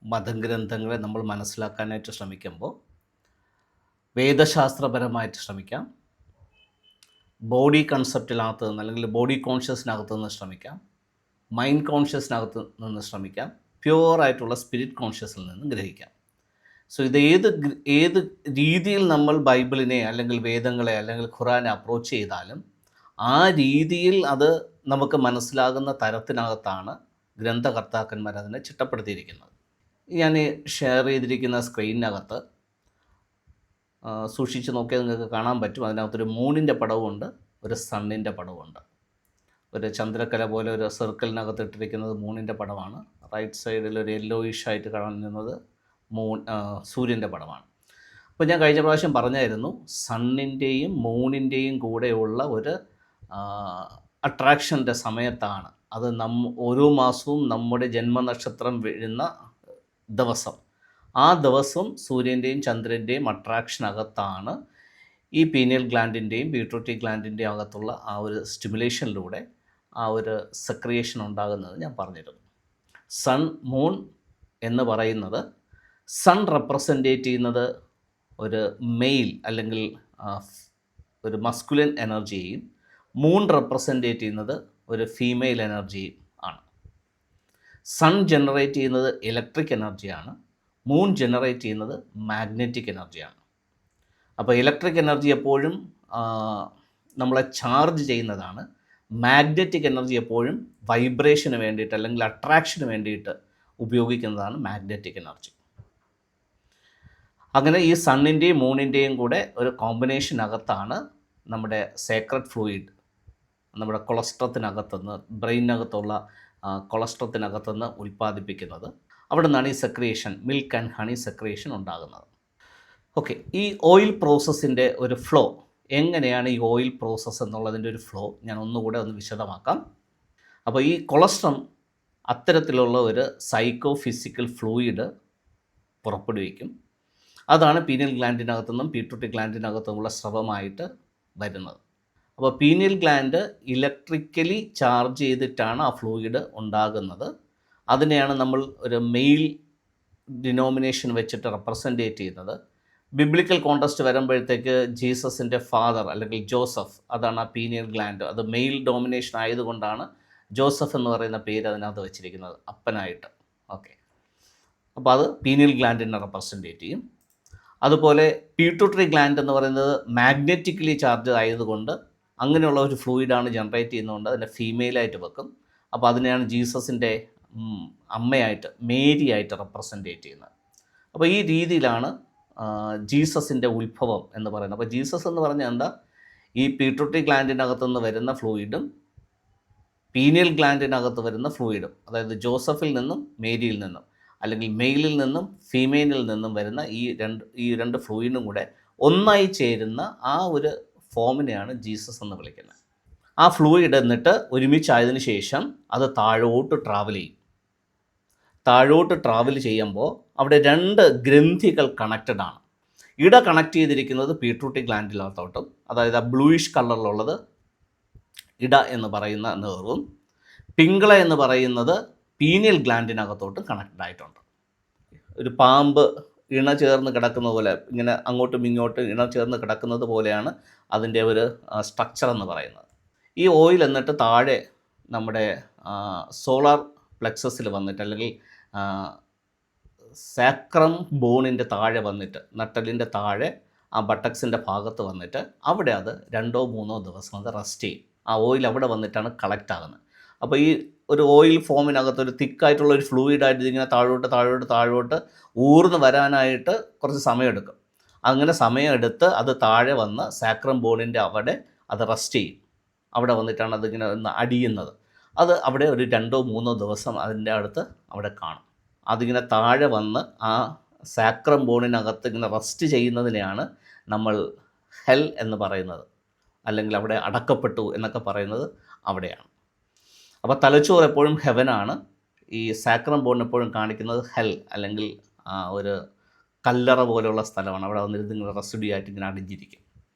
മതഗ്രന്ഥങ്ങളെ നമ്മൾ മനസ്സിലാക്കാനായിട്ട് ശ്രമിക്കുമ്പോൾ വേദശാസ്ത്രപരമായിട്ട് ശ്രമിക്കാം, ബോഡി കൺസെപ്റ്റിനകത്ത് നിന്ന് അല്ലെങ്കിൽ ബോഡി കോൺഷ്യസിനകത്ത് നിന്ന് ശ്രമിക്കാം, മൈൻഡ് കോൺഷ്യസിനകത്ത് നിന്ന് ശ്രമിക്കാം, പ്യുവറായിട്ടുള്ള സ്പിരിറ്റ് കോൺഷ്യസിൽ നിന്ന് ഗ്രഹിക്കാം. സോ ഇത് ഏത് രീതിയിൽ നമ്മൾ ബൈബിളിനെ അല്ലെങ്കിൽ വേദങ്ങളെ അല്ലെങ്കിൽ ഖുറാനെ അപ്രോച്ച് ചെയ്താലും ആ രീതിയിൽ അത് നമുക്ക് മനസ്സിലാകുന്ന തരത്തിനകത്താണ് ഗ്രന്ഥകർത്താക്കന്മാർ അതിനെ ചിട്ടപ്പെടുത്തിയിരിക്കുന്നത്. ഞാൻ ഷെയർ ചെയ്തിരിക്കുന്ന സ്ക്രീനിനകത്ത് സൂക്ഷിച്ച് നോക്കിയാൽ നിങ്ങൾക്ക് കാണാൻ പറ്റും. അതിനകത്തൊരു മൂണിൻ്റെ പടവുമുണ്ട്, ഒരു സണ്ണിൻ്റെ പടവുമുണ്ട്. ഒരു ചന്ദ്രക്കല പോലെ ഒരു സർക്കിളിനകത്ത് ഇട്ടിരിക്കുന്നത് മൂണിൻ്റെ പടമാണ്. റൈറ്റ് സൈഡിൽ ഒരു യെല്ലോയിഷ് ആയിട്ട് കാണുന്നത് സൂര്യൻ്റെ പടമാണ്. അപ്പോൾ ഞാൻ കഴിഞ്ഞ പ്രാവശ്യം പറഞ്ഞായിരുന്നു, സണ്ണിൻ്റെയും മൂണിൻ്റെയും കൂടെയുള്ള ഒരു അട്രാക്ഷൻ്റെ സമയത്താണ് അത് ഓരോ മാസവും നമ്മുടെ ജന്മനക്ഷത്രം വീഴുന്ന ദിവസം, ആ ദിവസം സൂര്യൻ്റെയും ചന്ദ്രൻ്റെയും അട്രാക്ഷനകത്താണ് ഈ പീനിയൽ ഗ്ലാൻഡിൻ്റെയും പീട്യൂട്ടറി ഗ്ലാൻഡിൻ്റെയും അകത്തുള്ള ആ ഒരു സ്റ്റിമുലേഷനിലൂടെ ആ ഒരു സെക്രിയേഷൻ ഉണ്ടാകുന്നത് ഞാൻ പറഞ്ഞിരുന്നു. സൺ മൂൺ എന്ന് പറയുന്നത്, സൺ റെപ്രസെൻറ്റേറ്റ് ചെയ്യുന്നത് ഒരു മെയിൽ അല്ലെങ്കിൽ ഒരു മസ്കുലിൻ എനർജിയെയും മൂൺ റെപ്രസെൻറ്റേറ്റ് ചെയ്യുന്നത് ഒരു ഫീമെയിൽ എനർജിയും ആണ്. സൺ ജനറേറ്റ് ചെയ്യുന്നത് ഇലക്ട്രിക് എനർജിയാണ്, മൂൺ ജനറേറ്റ് ചെയ്യുന്നത് മാഗ്നറ്റിക് എനർജിയാണ്. അപ്പോൾ ഇലക്ട്രിക് എനർജി എപ്പോഴും നമ്മളെ ചാർജ് ചെയ്യുന്നതാണ്, മാഗ്നറ്റിക് എനർജി എപ്പോഴും വൈബ്രേഷന് വേണ്ടിയിട്ട് അല്ലെങ്കിൽ അട്രാക്ഷന് വേണ്ടിയിട്ട് ഉപയോഗിക്കുന്നതാണ് മാഗ്നറ്റിക് എനർജി. അങ്ങനെ ഈ സണ്ണിൻ്റെയും മൂണിൻ്റെയും കൂടെ ഒരു കോമ്പിനേഷനകത്താണ് നമ്മുടെ സേക്രഡ് ഫ്ലൂയിഡ് നമ്മുടെ കൊളസ്ട്രത്തിനകത്തുനിന്ന്, ബ്രെയിനകത്തുള്ള കൊളസ്ട്രത്തിനകത്തുനിന്ന് ഉൽപ്പാദിപ്പിക്കുന്നത്. അവിടെ നിന്നാണ് ഈ secretion, milk and honey secretion ഉണ്ടാകുന്നത്. ഓക്കെ, ഈ ഓയിൽ പ്രോസസ്സിൻ്റെ ഒരു ഫ്ലോ, എങ്ങനെയാണ് ഈ ഓയിൽ പ്രോസസ്സ് എന്നുള്ളതിൻ്റെ ഒരു ഫ്ലോ ഞാൻ ഒന്നുകൂടെ വിശദമാക്കാം. അപ്പോൾ ഈ കൊളസ്ട്രം അത്തരത്തിലുള്ള ഒരു സൈക്കോ ഫിസിക്കൽ ഫ്ലൂയിഡ് പുറപ്പെടുവിക്കും. അതാണ് പീനിയൽ ഗ്ലാൻഡിനകത്തുനിന്നും പീട്യൂട്ടറി ഗ്ലാൻഡിനകത്തുമുള്ള സ്രവമായിട്ട് വരുന്നത്. അപ്പോൾ പീനിയൽ ഗ്ലാൻഡ് ഇലക്ട്രിക്കലി ചാർജ് ചെയ്തിട്ടാണ് ആ ഫ്ലൂയിഡ് ഉണ്ടാകുന്നത്. അതിനെയാണ് നമ്മൾ ഒരു മെയിൽ ഡിനോമിനേഷൻ വെച്ചിട്ട് റെപ്രസെൻറ്റേറ്റ് ചെയ്യുന്നത്. ബിബ്ലിക്കൽ കോണ്ടസ്റ്റ് വരുമ്പോഴത്തേക്ക് ജീസസിൻ്റെ ഫാദർ അല്ലെങ്കിൽ ജോസഫ്, അതാണ് ആ പീനിയൽ ഗ്ലാൻഡ്. അത് മെയിൽ ഡോമിനേഷൻ ആയതുകൊണ്ടാണ് ജോസഫ് എന്ന് പറയുന്ന പേര് അതിനകത്ത് വെച്ചിരിക്കുന്നത്, അപ്പനായിട്ട്. ഓക്കെ, അപ്പോൾ അത് പീനിയൽ ഗ്ലാൻഡിനെ റെപ്രസെൻറ്റേറ്റ് ചെയ്യും. അതുപോലെ പീട്യൂട്ടറി ഗ്ലാൻഡ് എന്ന് പറയുന്നത് മാഗ്നറ്റിക്കലി ചാർജ് ആയതുകൊണ്ട് അങ്ങനെയുള്ള ഒരു ഫ്ലൂയിഡാണ് ജനറേറ്റ് ചെയ്യുന്നതുകൊണ്ട് അതിനെ ഫീമെയിലായിട്ട് വെക്കും. അപ്പോൾ അതിനെയാണ് ജീസസിൻ്റെ അമ്മയായിട്ട്, മേരിയായിട്ട് റെപ്രസെൻറ്റേറ്റ് ചെയ്യുന്നത്. അപ്പോൾ ഈ രീതിയിലാണ് ജീസസിൻ്റെ ഉത്ഭവം എന്ന് പറയുന്നത്. അപ്പോൾ ജീസസ് എന്ന് പറഞ്ഞാൽ എന്താ, ഈ പീട്യൂട്ടറി ഗ്ലാൻഡിനകത്തുനിന്ന് വരുന്ന ഫ്ലൂയിഡും പീനിയൽ ഗ്ലാൻഡിനകത്ത് വരുന്ന ഫ്ലൂയിഡും, അതായത് ജോസഫിൽ നിന്നും മേരിയിൽ നിന്നും അല്ലെങ്കിൽ മെയിലിൽ നിന്നും ഫീമെയിലിൽ നിന്നും വരുന്ന ഈ രണ്ട് ഫ്ലൂയിഡും കൂടെ ഒന്നായി ചേരുന്ന ആ ഒരു ഫോമിനെയാണ് ജീസസ് എന്ന് വിളിക്കുന്നത്. ആ ഫ്ലൂയിഡ് എന്നിട്ട് ഒരുമിച്ചായതിനു ശേഷം അത് താഴോട്ട് ട്രാവൽ ചെയ്യും. താഴോട്ട് ട്രാവൽ ചെയ്യുമ്പോൾ അവിടെ രണ്ട് ഗ്രന്ഥികൾ കണക്റ്റഡ് ആണ്. ഇട കണക്ട് ചെയ്തിരിക്കുന്നത് പീട്യൂട്ടറി ഗ്ലാൻഡിനകത്തോട്ടും, അതായത് ആ ബ്ലൂയിഷ് കളറിലുള്ളത് ഇട എന്ന് പറയുന്ന നെർവും, പിങ്കള എന്ന് പറയുന്നത് പീനിയൽ ഗ്ലാൻഡിനകത്തോട്ടും കണക്റ്റഡ് ആയിട്ടുണ്ട്. ഒരു പാമ്പ് ഇണ ചേർന്ന് കിടക്കുന്ന പോലെ, ഇങ്ങനെ അങ്ങോട്ടും ഇങ്ങോട്ടും ഇണ ചേർന്ന് കിടക്കുന്നത് പോലെയാണ് അതിൻ്റെ ഒരു സ്ട്രക്ചർ എന്ന് പറയുന്നത്. ഈ ഓയിൽ എന്നിട്ട് താഴെ നമ്മുടെ സോളാർ പ്ലെക്സസിൽ വന്നിട്ട് അല്ലെങ്കിൽ സാക്രം ബോണിൻ്റെ താഴെ വന്നിട്ട്, നട്ടലിൻ്റെ താഴെ ആ ബട്ടക്സിൻ്റെ ഭാഗത്ത് വന്നിട്ട് അവിടെ അത് 2-3 ദിവസം അത് റെസ്റ്റ് ചെയ്യും. ആ ഓയിൽ അവിടെ വന്നിട്ടാണ് കളക്ട് ആകുന്നത്. അപ്പോൾ ഈ ഒരു ഓയിൽ ഫോമിനകത്ത് ഒരു തിക്കായിട്ടുള്ള ഒരു ഫ്ലൂയിഡായിട്ട് ഇതിങ്ങനെ താഴോട്ട് ഊർന്ന് വരാനായിട്ട് കുറച്ച് സമയമെടുക്കും. അങ്ങനെ സമയമെടുത്ത് അത് താഴെ വന്ന് സാക്രം ബോണിൻ്റെ അവിടെ അത് റെസ്റ്റ് ചെയ്യും. അവിടെ വന്നിട്ടാണ് അതിങ്ങനെ അടിയുന്നത്. അത് അവിടെ ഒരു 2-3 ദിവസം അതിൻ്റെ അടുത്ത് അവിടെ കാണും. അതിങ്ങനെ താഴെ വന്ന് ആ സാക്രം ബോണിനകത്ത് ഇങ്ങനെ റെസ്റ്റ് ചെയ്യുന്നതിനെയാണ് നമ്മൾ ഹെൽ എന്ന് പറയുന്നത്, അല്ലെങ്കിൽ അവിടെ അടക്കപ്പെട്ടു എന്നൊക്കെ പറയുന്നത് അവിടെയാണ്. അപ്പോൾ തലച്ചോറ് എപ്പോഴും ഹെവനാണ്, ഈ സാക്രം ബോൺ എപ്പോഴും കാണിക്കുന്നത് ഹെൽ അല്ലെങ്കിൽ ഒരു കല്ലറ പോലെയുള്ള സ്ഥലമാണ്. അവിടെ വന്നിരുന്ന് ഇങ്ങനെ റെസിഡ്യൂ ആയിട്ട് ഇങ്ങനെ അടിഞ്ഞിരിക്കും.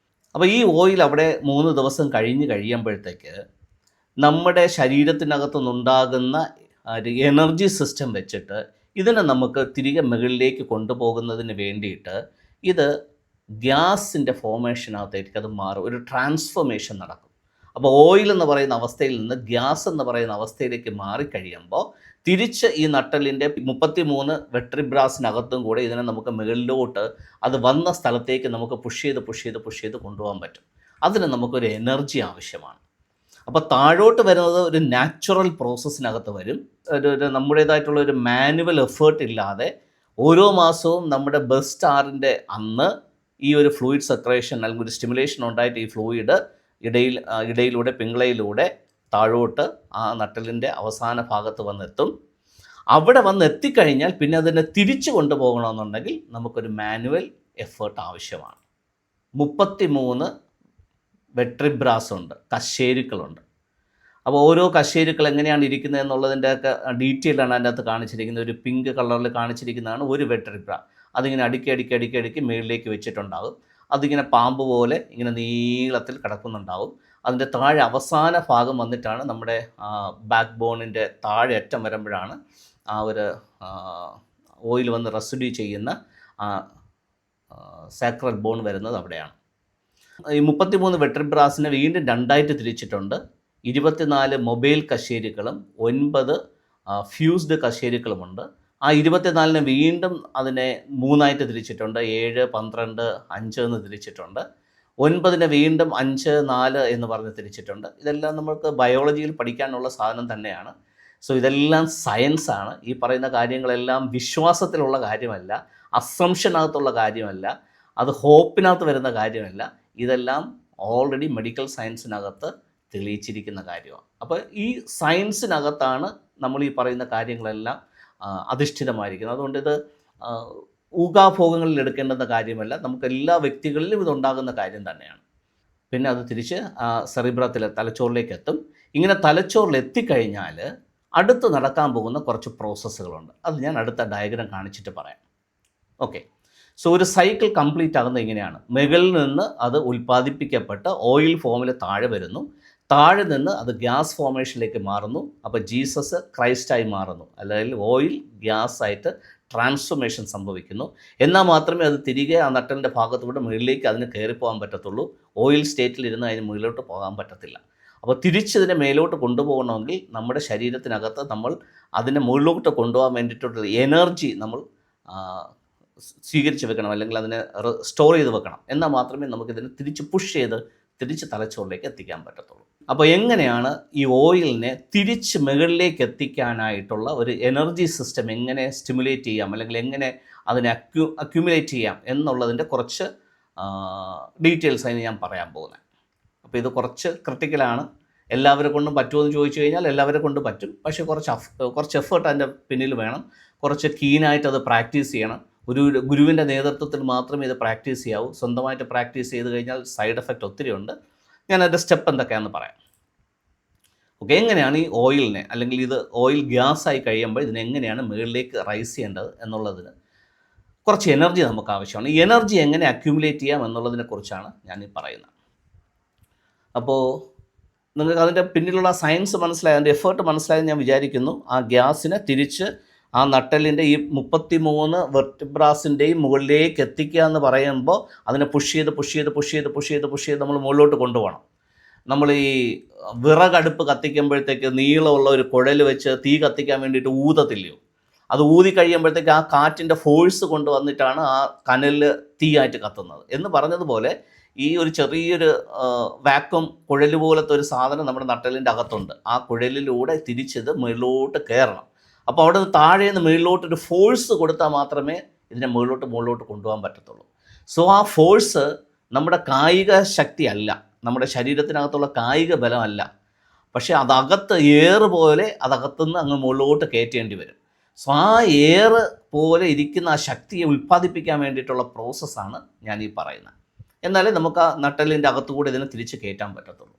അപ്പോൾ ഈ ഓയിൽ അവിടെ 3 ദിവസം കഴിയുമ്പോഴത്തേക്ക് നമ്മുടെ ശരീരത്തിനകത്തുനിന്നുണ്ടാകുന്ന ഒരു എനർജി സിസ്റ്റം വെച്ചിട്ട് ഇതിനെ നമുക്ക് തിരികെ മുകളിലേക്ക് കൊണ്ടുപോകുന്നതിന് വേണ്ടിയിട്ട് ഇത് ഗ്യാസിൻ്റെ ഫോർമേഷനകത്തേക്ക് അത് മാറും, ഒരു ട്രാൻസ്ഫോർമേഷൻ നടക്കും. അപ്പോൾ ഓയിൽ എന്ന് പറയുന്ന അവസ്ഥയിൽ നിന്ന് ഗ്യാസ് എന്ന് പറയുന്ന അവസ്ഥയിലേക്ക് മാറിക്കഴിയുമ്പോൾ തിരിച്ച് ഈ നട്ടലിൻ്റെ 33 വെട്രിബ്രാസിനകത്തും കൂടെ ഇതിനെ നമുക്ക് മുകളിലോട്ട് അത് വന്ന സ്ഥലത്തേക്ക് നമുക്ക് പുഷ് ചെയ്ത് കൊണ്ടുപോകാൻ പറ്റും. അതിന് നമുക്കൊരു എനർജി ആവശ്യമാണ്. അപ്പോൾ താഴോട്ട് വരുന്നത് ഒരു നാച്ചുറൽ പ്രോസസ്സിനകത്ത് വരും. ഒരു നമ്മുടേതായിട്ടുള്ള ഒരു മാനുവൽ എഫേർട്ട് ഇല്ലാതെ ഓരോ മാസവും നമ്മുടെ ബെസ്റ്റ് ആറിൻ്റെ അന്ന് ഈ ഒരു ഫ്ലൂയിഡ് സെക്രേഷൻ അല്ലെങ്കിൽ ഒരു സ്റ്റിമുലേഷൻ ഉണ്ടായിട്ട് ഈ ഫ്ലൂയിഡ് ഇടയിലൂടെ പിങ്കളയിലൂടെ താഴോട്ട് ആ നട്ടലിൻ്റെ അവസാന ഭാഗത്ത് വന്നെത്തും. അവിടെ വന്ന് എത്തിക്കഴിഞ്ഞാൽ പിന്നെ അതിനെ തിരിച്ചു കൊണ്ടുപോകണമെന്നുണ്ടെങ്കിൽ നമുക്കൊരു മാനുവൽ എഫേർട്ട് ആവശ്യമാണ്. 33 വെട്രിബ്രാസ് ഉണ്ട്, കശേരുക്കളുണ്ട്. അപ്പോൾ ഓരോ കശേരുക്കൾ എങ്ങനെയാണ് ഇരിക്കുന്നത് എന്നുള്ളതിൻ്റെയൊക്കെ ഡീറ്റെയിലാണ് അതിൻ്റെ അകത്ത് കാണിച്ചിരിക്കുന്നത്. ഒരു പിങ്ക് കളറിൽ കാണിച്ചിരിക്കുന്നതാണ് ഒരു വെട്രിബ്ര. അതിങ്ങനെ അടുക്കി മുകളിലേക്ക് വെച്ചിട്ടുണ്ടാകും. അതിങ്ങനെ പാമ്പ് പോലെ ഇങ്ങനെ നീളത്തിൽ കിടക്കുന്നുണ്ടാവും. അതിൻ്റെ താഴെ അവസാന ഭാഗം വന്നിട്ടാണ് നമ്മുടെ ബാക്ക് ബോണിൻ്റെ താഴെ അറ്റം വരുമ്പോഴാണ് ആ ഒരു ഓയിൽ വന്ന് റെസിഡ്യൂ ചെയ്യുന്ന സാക്രൽ ബോൺ വരുന്നത് അവിടെയാണ്. ഈ 33 വെട്രിബ്രാസിനെ വീണ്ടും രണ്ടായിട്ട് തിരിച്ചിട്ടുണ്ട്. 24 മൊബൈൽ കശേരുക്കളും 9 ഫ്യൂസ്ഡ് കശേരുക്കളുമുണ്ട്. ആ 24-നെ വീണ്ടും അതിനെ 3ആയിട്ട് തിരിച്ചിട്ടുണ്ട്. 7, 12, 5 എന്ന് തിരിച്ചിട്ടുണ്ട്. 9-നെ വീണ്ടും 5, 4 എന്ന് പറഞ്ഞ് തിരിച്ചിട്ടുണ്ട്. ഇതെല്ലാം നമുക്ക് ബയോളജിയിൽ പഠിക്കാനുള്ള സാധനം തന്നെയാണ്. സോ ഇതെല്ലാം സയൻസാണ്. ഈ പറയുന്ന കാര്യങ്ങളെല്ലാം വിശ്വാസത്തിലുള്ള കാര്യമല്ല, അസംഷനകത്തുള്ള കാര്യമല്ല, അത് ഹോപ്പിനകത്ത് വരുന്ന കാര്യമല്ല. ഇതെല്ലാം ഓൾറെഡി മെഡിക്കൽ സയൻസിനകത്ത് തെളിയിച്ചിരിക്കുന്ന കാര്യമാണ്. അപ്പോൾ ഈ സയൻസിനകത്താണ് നമ്മൾ ഈ പറയുന്ന കാര്യങ്ങളെല്ലാം അധിഷ്ഠിതമായിരിക്കുന്നത്. അതുകൊണ്ട് ഇത് ഊഹാഭോഗങ്ങളിൽ എടുക്കേണ്ടുന്ന കാര്യമല്ല, നമുക്ക് എല്ലാ വ്യക്തികളിലും ഇതുണ്ടാകുന്ന കാര്യം തന്നെയാണ്. പിന്നെ അത് തിരിച്ച് സെറിബ്രത്തിൽ തലച്ചോറിലേക്ക് എത്തും. ഇങ്ങനെ തലച്ചോറിൽ എത്തിക്കഴിഞ്ഞാൽ അടുത്ത് നടക്കാൻ പോകുന്ന കുറച്ച് പ്രോസസ്സുകളുണ്ട്. അത് ഞാൻ അടുത്ത ഡയഗ്രാം കാണിച്ചിട്ട് പറയാം. ഓക്കെ, സോ ഒരു സൈക്കിൾ കംപ്ലീറ്റ് ആകുന്നത് ഇങ്ങനെയാണ്. മുകളിൽ നിന്ന് അത് ഉൽപ്പാദിപ്പിക്കപ്പെട്ട് ഓയിൽ ഫോമിൽ താഴെ വരുന്നു. താഴെ നിന്ന് അത് ഗ്യാസ് ഫോർമേഷനിലേക്ക് മാറുന്നു. അപ്പോൾ ജീസസ് ക്രൈസ്റ്റായി മാറുന്നു, അല്ലെങ്കിൽ ഓയിൽ ഗ്യാസ് ആയിട്ട് ട്രാൻസ്ഫോർമേഷൻ സംഭവിക്കുന്നു. എന്നാൽ മാത്രമേ അത് തിരികെ ആ നട്ടലിൻ്റെ ഭാഗത്തൂടെ മുകളിലേക്ക് അതിന് കയറിപ്പോകാൻ പറ്റത്തുള്ളൂ. ഓയിൽ സ്റ്റേറ്റിലിരുന്ന് അതിന് മുകളിലോട്ട് പോകാൻ പറ്റത്തില്ല. അപ്പോൾ തിരിച്ചതിനെ മേലോട്ട് കൊണ്ടുപോകണമെങ്കിൽ നമ്മുടെ ശരീരത്തിനകത്ത് നമ്മൾ അതിനെ മുകളിലോട്ട് കൊണ്ടുപോകാൻ വേണ്ടിയിട്ടുള്ള എനർജി നമ്മൾ സ്വീകരിച്ച് വെക്കണം, അല്ലെങ്കിൽ അതിനെ സ്റ്റോർ ചെയ്ത് വെക്കണം. എന്നാൽ മാത്രമേ നമുക്കിതിനെ തിരിച്ച് തലച്ചോറിലേക്ക് എത്തിക്കാൻ പറ്റത്തുള്ളൂ. അപ്പോൾ എങ്ങനെയാണ് ഈ ഓയിലിനെ തിരിച്ച് മുകളിലേക്ക് എത്തിക്കാനായിട്ടുള്ള ഒരു എനർജി സിസ്റ്റം എങ്ങനെ സ്റ്റിമുലേറ്റ് ചെയ്യാം, അല്ലെങ്കിൽ എങ്ങനെ അതിനെ അക്യുമുലേറ്റ് ചെയ്യാം എന്നുള്ളതിൻ്റെ കുറച്ച് ഡീറ്റെയിൽസ് അതിന് ഞാൻ പറയാൻ പോകുന്നത്. അപ്പോൾ ഇത് കുറച്ച് ക്രിട്ടിക്കലാണ്. എല്ലാവരെ കൊണ്ടും പറ്റുമെന്ന് ചോദിച്ചു കഴിഞ്ഞാൽ എല്ലാവരെ കൊണ്ട് പറ്റും. പക്ഷേ കുറച്ച് എഫേർട്ട് അതിൻ്റെ പിന്നിൽ വേണം. കുറച്ച് കീനായിട്ട് അത് പ്രാക്ടീസ് ചെയ്യണം. ഒരു ഗുരുവിൻ്റെ നേതൃത്വത്തിൽ മാത്രമേ ഇത് പ്രാക്ടീസ് ചെയ്യാവൂ. സ്വന്തമായിട്ട് പ്രാക്ടീസ് ചെയ്ത് കഴിഞ്ഞാൽ സൈഡ് എഫക്റ്റ് ഒത്തിരി ഉണ്ട്. ഞാൻ അതിൻ്റെ സ്റ്റെപ്പ് എന്തൊക്കെയാണെന്ന് പറയാം. ഓക്കെ, എങ്ങനെയാണ് ഈ ഓയിലിനെ, അല്ലെങ്കിൽ ഇത് ഓയിൽ ഗ്യാസായി കഴിയുമ്പോൾ ഇതിനെങ്ങനെയാണ് മുകളിലേക്ക് റൈസ് ചെയ്യേണ്ടത് എന്നുള്ളതിന് കുറച്ച് എനർജി നമുക്ക് ആവശ്യമാണ്. ഈ എനർജി എങ്ങനെ അക്യുമുലേറ്റ് ചെയ്യാം എന്നുള്ളതിനെക്കുറിച്ചാണ് ഞാൻ ഈ പറയുന്നത്. അപ്പോൾ നിങ്ങൾക്ക് അതിൻ്റെ പിന്നിലുള്ള സയൻസ് മനസ്സിലായി, അതിൻ്റെ എഫേർട്ട് മനസ്സിലായെന്ന് ഞാൻ വിചാരിക്കുന്നു. ആ ഗ്യാസിനെ തിരിച്ച് ആ നട്ടലിൻ്റെ ഈ 33 വെർട്ടിബ്രാസിൻ്റെയും മുകളിലേക്ക് എത്തിക്കുക എന്ന് പറയുമ്പോൾ അതിനെ പുഷ് ചെയ്ത് നമ്മൾ മുകളിലോട്ട് കൊണ്ടുപോകണം. നമ്മൾ ഈ വിറകടുപ്പ് കത്തിക്കുമ്പോഴത്തേക്ക് നീളമുള്ള ഒരു കുഴൽ വെച്ച് തീ കത്തിക്കാൻ വേണ്ടിയിട്ട് ഊതത്തില്ലയോ, അത് ഊതി കഴിയുമ്പോഴത്തേക്ക് ആ കാറ്റിൻ്റെ ഫോഴ്സ് കൊണ്ടുവന്നിട്ടാണ് ആ കനലിൽ തീയായിട്ട് കത്തുന്നത് എന്ന് പറഞ്ഞതുപോലെ ഈ ഒരു ചെറിയൊരു വാക്വം കുഴൽ പോലത്തെ ഒരു സാധനം നമ്മുടെ നട്ടലിൻ്റെ അകത്തുണ്ട്. ആ കുഴലിലൂടെ തിരിച്ചത് മുകളിലോട്ട് കയറണം. അപ്പോൾ അവിടെ നിന്ന് താഴെ നിന്ന് മുകളിലോട്ടൊരു ഫോഴ്സ് കൊടുത്താൽ മാത്രമേ ഇതിനെ മുകളിലോട്ട് കൊണ്ടുപോകാൻ പറ്റത്തുള്ളൂ. സോ ആ ഫോഴ്സ് നമ്മുടെ കായിക ശക്തി അല്ല, നമ്മുടെ ശരീരത്തിനകത്തുള്ള കായിക ബലമല്ല. പക്ഷേ അതകത്ത് ഏറ് പോലെ അതകത്തുനിന്ന് അങ്ങ് മുകളിലോട്ട് കയറ്റേണ്ടി വരും. സോ ആ ഏറ് പോലെ ഇരിക്കുന്ന ആ ശക്തിയെ ഉൽപ്പാദിപ്പിക്കാൻ വേണ്ടിയിട്ടുള്ള പ്രോസസ്സാണ് ഞാൻ ഈ പറയുന്നത്. എന്നാലേ നമുക്ക് ആ നട്ടലിൻ്റെ അകത്തുകൂടെ ഇതിനെ തിരിച്ച് കയറ്റാൻ പറ്റത്തുള്ളൂ.